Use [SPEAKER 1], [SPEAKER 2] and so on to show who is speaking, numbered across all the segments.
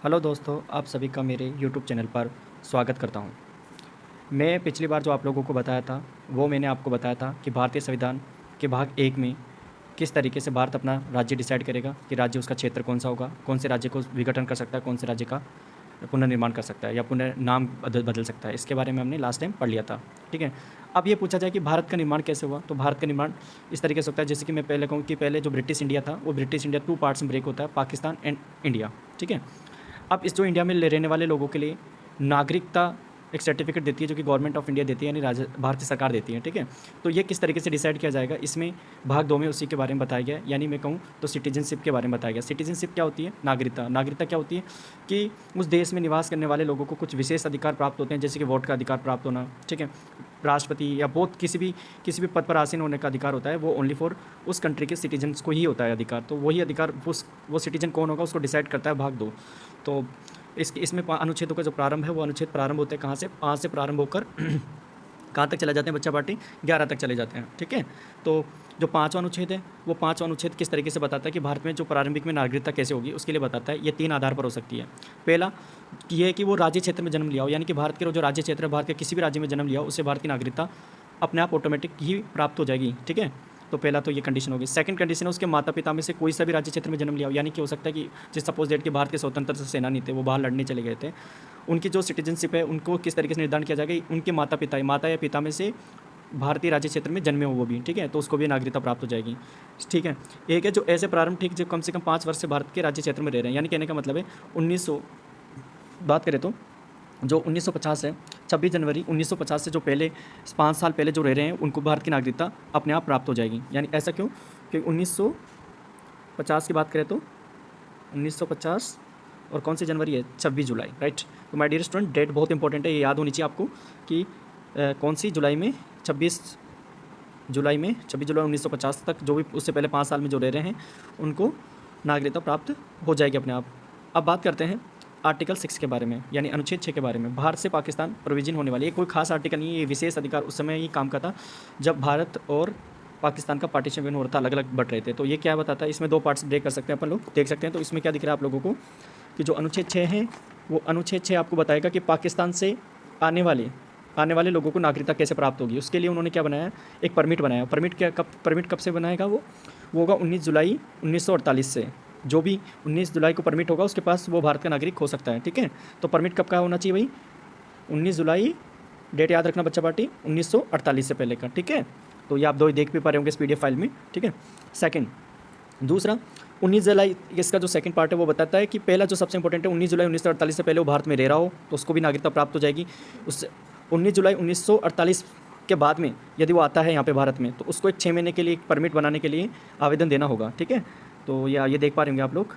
[SPEAKER 1] Hello दोस्तों, आप सभी का मेरे यूट्यूब चैनल पर स्वागत करता हूं। मैं पिछली बार जो आप लोगों को बताया था, वो मैंने आपको बताया था कि भारतीय संविधान के भाग 1 में किस तरीके से भारत अपना राज्य डिसाइड करेगा कि राज्य उसका क्षेत्र कौन-सा होगा, कौन से राज्य को विघटन कर सकता है, कौन से राज्य का पुनर्निर्माण कर सकता है या पुनर्नाम बदल सकता है। इसके बारे में हमने लास्ट टाइम पढ़ लिया था, ठीक है। अब ये पूछा जाए कि भारत का निर्माण कैसे हुआ, तो भारत का निर्माण इस तरीके से होता है जैसे कि मैं पहले कहूँ कि पहले जो ब्रिटिश इंडिया था, वो ब्रिटिश इंडिया 2 पार्ट्स में ब्रेक होता है, पाकिस्तान एंड इंडिया, ठीक है। अब इस जो इंडिया में रहने वाले लोगों के लिए नागरिकता एक सर्टिफिकेट देती है जो कि गवर्नमेंट ऑफ इंडिया देती है, यानी भारतीय सरकार देती है, ठीक है। तो ये किस तरीके से डिसाइड किया जाएगा, इसमें भाग 2 में उसी के बारे में बताया गया है। यानी मैं कहूँ तो सिटीजनशिप के बारे में बताया गया। सिटीजनशिप क्या होती है? नागरिकता। नागरिकता क्या होती है कि उस देश में निवास करने वाले लोगों को कुछ विशेष अधिकार प्राप्त होते हैं, जैसे कि वोट का अधिकार प्राप्त होना, ठीक है। राष्ट्रपति या बहुत किसी भी पद पर आसीन होने का अधिकार होता है, वो ओनली फॉर उस कंट्री के सिटीजन्स को ही होता है अधिकार। तो वही अधिकार वो सिटीजन कौन होगा उसको डिसाइड करता है भाग 2। तो इसमें अनुच्छेदों का जो प्रारंभ है, वो अनुच्छेद प्रारंभ होते हैं कहाँ से? 5 से प्रारंभ होकर कहाँ तक चले जाते हैं बच्चा पार्टी? 11 तक चले जाते हैं, ठीक है। तो जो 5वां अनुच्छेद है, वो 5वां अनुच्छेद किस तरीके से बताता है कि भारत में जो प्रारंभिक में नागरिकता कैसे होगी, उसके लिए बताता है। ये 3 आधार पर हो सकती है। पहला ये है कि वो राज्य क्षेत्र में जन्म लिया हो, यानी कि भारत के जो राज्य क्षेत्र है, भारत के किसी भी राज्य में जन्म लिया हो, उससे भारत की नागरिकता अपने आप ऑटोमेटिक ही प्राप्त हो जाएगी, ठीक है। तो पहला तो ये कंडीशन होगी। सेकंड कंडीशन है उसके माता पिता में से कोई सा भी राज्य क्षेत्र में जन्म लिया हो, यानी कि हो सकता है कि जिस सपोज डेट के भारत के स्वतंत्रता सेनानी थे, वो बाहर लड़ने चले गए थे, उनकी जो सिटीजनशिप है उनको किस तरीके से निर्धारण किया जाएगा? उनके माता या पिता में से भारतीय राज्य क्षेत्र में जन्मे हो वो भी, ठीक है, तो उसको भी नागरिकता प्राप्त हो जाएगी, ठीक है। एक है जो ऐसे प्रारंभ, ठीक, जो कम से कम 5 वर्ष से भारत के राज्य क्षेत्र में रह रहे हैं, यानी कहने का मतलब है 1900 बात करें तो जो 1950 है, 26 जनवरी 1950 से जो पहले 5 साल पहले जो रह रहे हैं, उनको भारत की नागरिकता अपने आप प्राप्त हो जाएगी। यानी ऐसा क्यों? क्योंकि 1950 की बात करें तो 1950 और कौन सी जनवरी है? 26 जुलाई, राइट। तो माय डियर स्टूडेंट, डेट बहुत इंपॉर्टेंट है, ये याद होनी चाहिए आपको कि कौन सी जुलाई में? 26 जुलाई 1950 तक जो भी उससे पहले 5 साल में जो रह रहे हैं, उनको नागरिकता प्राप्त हो जाएगी अपने आप। अब बात करते हैं आर्टिकल 6 के बारे में, यानी अनुच्छेद 6 के बारे में। भारत से पाकिस्तान प्रोविजन होने वाली, ये कोई खास आर्टिकल नहीं है, ये विशेष अधिकार उस समय ही काम का था जब भारत और पाकिस्तान का पार्टीशन हो रहा था, अलग अलग बट रहे थे। तो ये क्या बताता है? इसमें 2 पार्ट्स ब्रेक कर सकते हैं अपन लोग, देख सकते हैं। तो इसमें क्या दिख रहा है आप लोगों को कि जो अनुच्छेद 6 है, वो अनुच्छेद 6 आपको बताएगा कि पाकिस्तान से आने वाले लोगों को नागरिकता कैसे प्राप्त होगी। उसके लिए उन्होंने क्या बनाया? एक परमिट बनाया। परमिट कब से बनाएगा? वो होगा 19 जुलाई 1948 से। जो भी 19 जुलाई को परमिट होगा उसके पास, वो भारत का नागरिक हो सकता है, ठीक है। तो परमिट कब का होना चाहिए भाई? 19 जुलाई, डेट याद रखना बच्चा पार्टी, 1948 से पहले का, ठीक है। तो ये आप दो देख भी पा रहे होंगे इस PDF फाइल में, ठीक है। सेकंड, दूसरा 19 जुलाई, इसका जो सेकंड पार्ट है वो बताता है कि पहला जो सबसे इंपॉर्टेंट है, 19 जुलाई 1948 से पहले वो भारत में रह रहा हो तो उसको भी नागरिकता प्राप्त हो जाएगी। उससे 19 जुलाई 1948 के बाद में यदि वो आता है यहाँ पे भारत में, तो उसको एक 6 महीने के लिए एक परमिट बनाने के लिए आवेदन देना होगा, ठीक है। तो ये देख पा रहे होंगे आप लोग,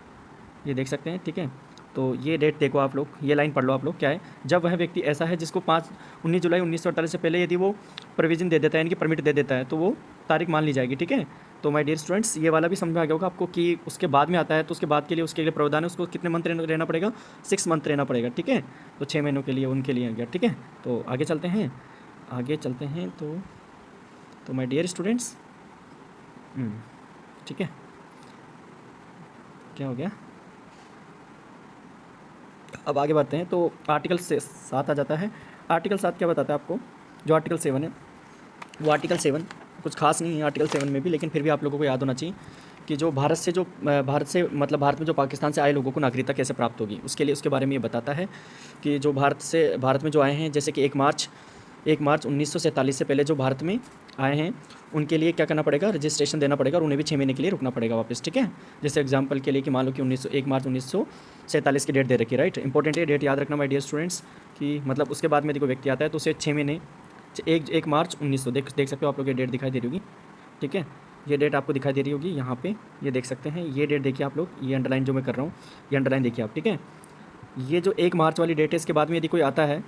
[SPEAKER 1] ये देख सकते हैं, ठीक है। तो ये डेट देखो आप लोग, ये लाइन पढ़ लो आप लोग, क्या है? जब वह व्यक्ति ऐसा है जिसको 19 जुलाई 1948 से पहले यदि वो प्रोविज़न दे देता है, यानी कि परमिट दे देता है, तो वो तारीख मान ली जाएगी, ठीक है। तो माय डियर स्टूडेंट्स, ये वाला भी समझ में आ गया होगा आपको कि उसके बाद में आता है तो उसके बाद के लिए उसके लिए प्रावधान है, उसको कितने मंथ रहना पड़ेगा? 6 मंथ रहना पड़ेगा, ठीक है। तो 6 महीनों के लिए उनके लिए आ गया, ठीक है। तो आगे चलते हैं तो माय डियर स्टूडेंट्स, ठीक है, क्या हो गया? अब आगे बढ़ते हैं। तो आर्टिकल से 7 आ जाता है। आर्टिकल 7 क्या बताता है आपको? जो आर्टिकल 7 है, वो आर्टिकल 7 कुछ खास नहीं है आर्टिकल 7 में भी, लेकिन फिर भी आप लोगों को याद होना चाहिए कि जो भारत में जो पाकिस्तान से आए लोगों को नागरिकता कैसे प्राप्त होगी, उसके लिए उसके बारे में ये बताता है कि जो भारत में जो आए हैं, जैसे कि 1 मार्च 1947 से पहले जो भारत में आए हैं, उनके लिए क्या करना पड़ेगा? रजिस्ट्रेशन देना पड़ेगा और उन्हें भी 6 महीने के लिए रुकना पड़ेगा वापस, ठीक है। जैसे एग्जांपल के लिए कि मान लो कि 1 मार्च 1947 की डेट दे रखी है, राइट। इंपॉर्टेंट है, डेट याद रखना माय डियर स्टूडेंट्स, कि मतलब उसके बाद में यदि कोई व्यक्ति आता है तो उसे 6 महीने 1 मार्च 1900 देख सकते हो आप लोग, ये डेट दिखाई दे रही होगी, ठीक है। ये डेट आपको दिखाई दे रही होगी यहाँ पे, ये देख सकते हैं, ये डेट देखिए आप लोग, ये अंडरलाइन जो मैं कर रहा हूँ, ये अंडरलाइन देखिए आप, ठीक है। ये जो 1 मार्च वाली डेट है, इसके बाद में यदि कोई आता है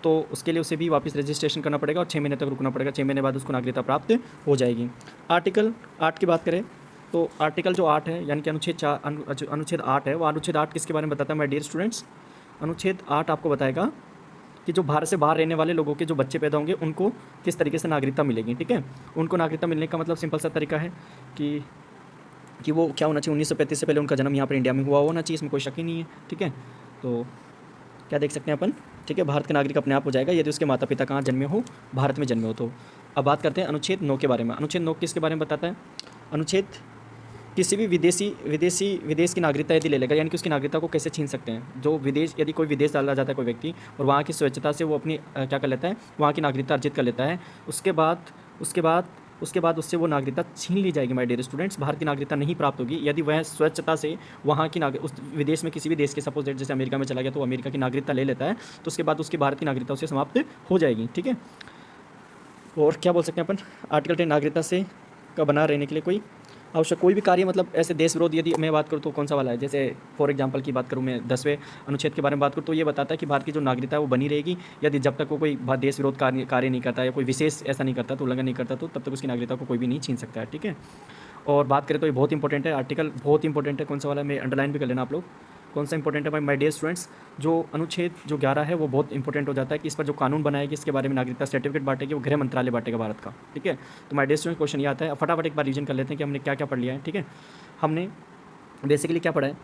[SPEAKER 1] तो उसके लिए उसे भी वापस रजिस्ट्रेशन करना पड़ेगा और 6 महीने तक रुकना पड़ेगा। 6 महीने बाद उसको नागरिकता प्राप्त हो जाएगी। आर्टिकल 8 की बात करें तो आर्टिकल जो 8 है, यानी कि अनुच्छेद 8 है, वो अनुच्छेद 8 किसके बारे में बताता है माय डियर स्टूडेंट्स? अनुच्छेद 8 आपको बताएगा कि जो भारत से बाहर रहने वाले लोगों के जो बच्चे पैदा होंगे, उनको किस तरीके से नागरिकता मिलेगी, ठीक है। उनको नागरिकता मिलने का मतलब सिंपल सा तरीका है कि वो क्या होना चाहिए? 1935 से पहले उनका जन्म यहाँ पर इंडिया में हुआ होना चाहिए, इसमें कोई शक ही नहीं है, ठीक है। तो क्या देख सकते हैं अपन, ठीक है, भारत का नागरिक अपने आप हो जाएगा यदि उसके माता पिता कहाँ जन्मे हो, भारत में जन्मे हो। तो अब बात करते हैं अनुच्छेद 9 के बारे में। अनुच्छेद 9 किसके बारे में बताता है? अनुच्छेद किसी भी विदेश की नागरिकता यदि ले लेगा, यानी कि उसकी नागरिकता को कैसे छीन सकते हैं। जो विदेश, यदि कोई विदेश डाला जाता है कोई व्यक्ति और वहाँ की स्वेच्छता से वो अपनी क्या कर लेता है, वहाँ की नागरिकता अर्जित कर लेता है, उसके बाद उससे वो नागरिकता छीन ली जाएगी माय डियर स्टूडेंट्स। भारत की नागरिकता नहीं प्राप्त होगी यदि वह स्वेच्छता से वहाँ की उस विदेश में किसी भी देश के, सपोज दैट जैसे अमेरिका में चला गया तो अमेरिका की नागरिकता ले लेता है, तो उसके बाद उसकी भारत की नागरिकता उससे समाप्त हो जाएगी, ठीक है। और क्या बोल सकते हैं अपन, आर्टिकल 10 नागरिकता से का बना रहने के लिए कोई आवश्यक कोई भी कार्य, मतलब ऐसे देश विरोध यदि मैं बात करूँ तो कौन सा वाला है, जैसे फॉर एग्जांपल की बात करूँ मैं 10वें अनुच्छेद के बारे में बात करूँ तो ये बताता है कि भारत की जो नागरिकता है वो बनी रहेगी यदि जब तक वो कोई देश विरोध कार्य नहीं करता या कोई विशेष ऐसा नहीं करता, तो उल्लंघन नहीं करता, तो तब तक उसकी नागरिकता को कोई भी नहीं छीन सकता है, ठीक है। और बात करें तो ये बहुत इंपॉर्टेंट है, आर्टिकल बहुत इंपॉर्टेंट है। कौन सा वाला है मैं अंडरलाइन भी कर लेना आप लोग, कौन सा इंपॉर्टेंट है माय डियर स्टूडेंट्स। जो अनुच्छेद जो 11 है वो बहुत इंपॉर्टेंट हो जाता है कि इस पर जो कानून बनाएगी इसके बारे में नागरिकता सर्टिफिकेट बांटेगी वो गृह मंत्रालय बांटेगा भारत का, ठीक है। तो माय डियर स्टूडेंट्स क्वेश्चन ये आता है, फटाफट एक बार रिवीजन कर लेते हैं कि हमने क्या क्या पढ़ लिया है, ठीक है। हमने बेसिकली क्या पढ़ा है,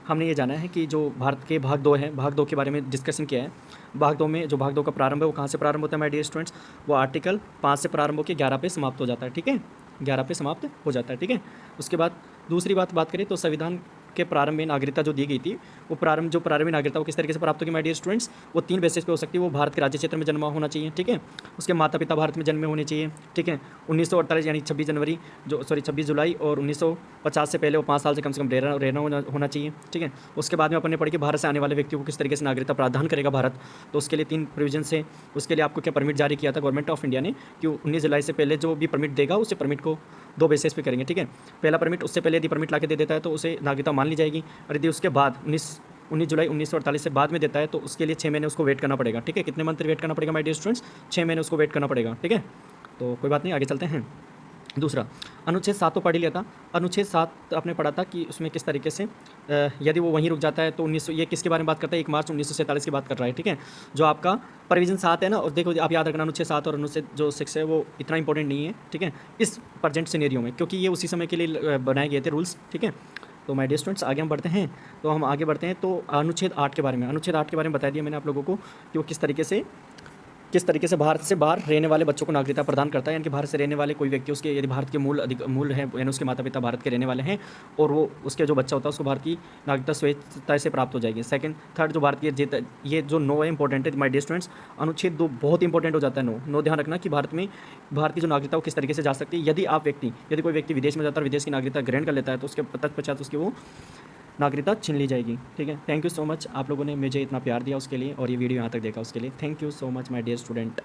[SPEAKER 1] हमने ये जाना है कि जो भारत के भाग 2 है, भाग 2 के बारे में डिस्कशन किया है। भाग 2 में जो भाग 2 का प्रारंभ है वो कहाँ से प्रारंभ होता है माय डियर स्टूडेंट्स, वो आर्टिकल 5 से प्रारंभ होकर 11 पे समाप्त हो जाता है, ठीक है, 11 पे समाप्त हो जाता है, ठीक है। उसके बाद दूसरी बात करें तो संविधान के प्रारंभ में नागरिकता जो दी गई थी वो प्रारंभिक नागरिकता वो किस तरीके से प्राप्त होगी माय डियर स्टूडेंट्स, वो 3 बेसिस पे हो सकती है। वो भारत के राज्य क्षेत्र में जन्मा होना चाहिए, ठीक है, उसके माता पिता भारत में जन्मे होने चाहिए, ठीक है, 1948 यानी 26 जुलाई और 1950 से पहले वो 5 साल से कम रहना होना चाहिए, ठीक है। उसके बाद में अपन ने पढ़ी कि भारत से आने वाले व्यक्तियों को किस तरीके से नागरिकता प्रदान करेगा भारत, तो उसके लिए 3 प्रोविजन से, उसके लिए आपको क्या परमिट जारी किया था गवर्नमेंट ऑफ इंडिया ने कि 19 जुलाई से पहले जो भी परमिट देगा उसे परमिट को 2 बेसिस पे करेंगे, ठीक है। पहला परमिट, उससे पहले यदि परमिट ला के दे देता है तो उसे नागरिकता मान ली जाएगी, और यदि उसके बाद 19 जुलाई 1948 से बाद में देता है तो उसके लिए 6 महीने उसको वेट करना पड़ेगा, ठीक है। कितने मंथ वेट करना पड़ेगा माय डियर स्टूडेंट्स, 6 महीने उसको वेट करना पड़ेगा, ठीक है। तो कोई बात नहीं, आगे चलते हैं। दूसरा अनुच्छेद 7 तो पढ़ ही लिया था। अनुच्छेद 7 आपने पढ़ा था कि उसमें किस तरीके से यदि वो वहीं रुक जाता है तो 1900, ये किसके बारे में बात करता है, 1 मार्च 1947 की बात कर रहा है, ठीक है। जो आपका प्रोविजन 7 है ना, और देखो आप याद रखना अनुच्छेद 7 और अनुच्छेद जो 6 है वो इतना इंपॉर्टेंट नहीं है, ठीक है, इस प्रेजेंट सिनेरियो में, क्योंकि ये उसी समय के लिए बनाए गए थे रूल्स, ठीक है। तो माय डियर स्टूडेंट्स आगे हम बढ़ते हैं, तो अनुच्छेद 8 के बारे में बता दिया मैंने आप लोगों को कि वो किस तरीके से भारत से बाहर रहने वाले बच्चों को नागरिकता प्रदान करता है, यानी कि भारत से रहने वाले कोई व्यक्ति, उसके यदि भारत के मूल है, यानी उसके माता पिता भारत के रहने वाले हैं और वो उसके जो बच्चा होता है उसको भारत की नागरिकता स्वेच्छा से प्राप्त हो जाएगी। थर्ड जो भारत की ये जो 9 है इंपॉर्टेंट है माय डियर स्टूडेंट्स। अनुच्छेद 2 बहुत इंपॉर्टेंट हो जाता है। 9 ध्यान रखना कि भारत की जो नागरिकता वो किस तरीके से जा सकती है। यदि कोई व्यक्ति विदेश में जाता है, विदेश की नागरिकता ग्रहण कर लेता है तो उसके तत्पश्चात उसकी वो नागरिकता छीन ली जाएगी, ठीक है। थैंक यू सो मच, आप लोगों ने मुझे इतना प्यार दिया उसके लिए, और ये वीडियो यहाँ तक देखा उसके लिए thank you so much my dear student.